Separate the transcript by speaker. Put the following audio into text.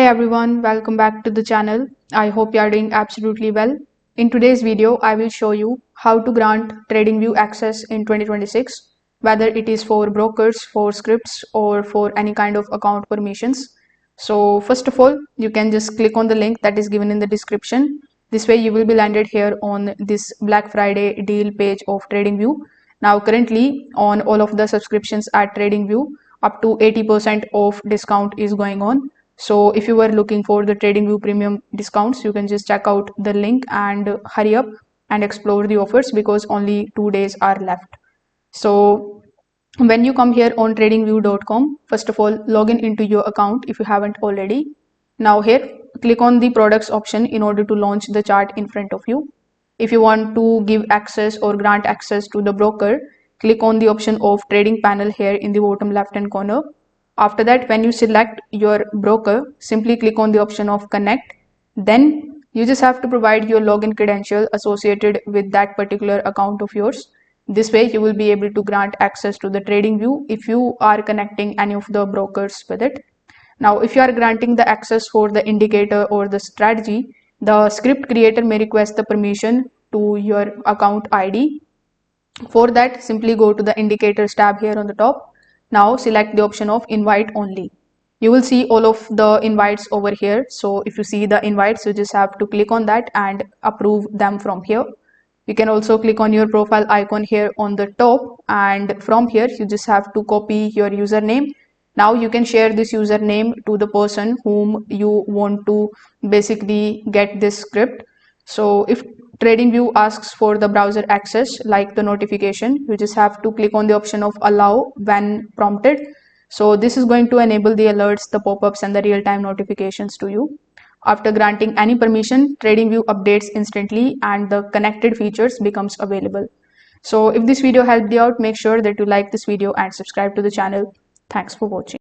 Speaker 1: everyone, welcome back to the channel. I hope you are doing absolutely well. In today's video, I will show you how to grant TradingView access in 2026, whether it is for brokers, for scripts, or for any kind of account permissions. So first of all, you can just click on the link that is given in the description. This way you will be landed here on this Black Friday deal page of TradingView. Now currently on all of the subscriptions at TradingView, up to 80% of discount is going on. So if you were looking for the TradingView premium discounts, you can just check out the link and hurry up and explore the offers because only 2 days are left. So when you come here on tradingview.com, first of all, log into your account if you haven't already. Now here, click on the products option in order to launch the chart in front of you. If you want to give access or grant access to the broker, click on the option of trading panel here in the bottom left hand corner. After that, when you select your broker, simply click on the option of connect. Then you just have to provide your login credential associated with that particular account of yours. This way you will be able to grant access to the TradingView if you are connecting any of the brokers with it. Now, if you are granting the access for the indicator or the strategy, the script creator may request the permission to your account ID. For that, simply go to the indicators tab here on the top. Now select the option of invite only. You will see all of the invites over here. So if you see the invites, you just have to click on that and approve them from here. You can also click on your profile icon here on the top, and from here you just have to copy your username. Now you can share this username to the person whom you want to basically get this script. So if TradingView asks for the browser access like the notification, you just have to click on the option of allow when prompted. So this is going to enable the alerts, the pop-ups and the real-time notifications to you. After granting any permission, TradingView updates instantly and the connected features becomes available. So if this video helped you out, make sure that you like this video and subscribe to the channel. Thanks for watching.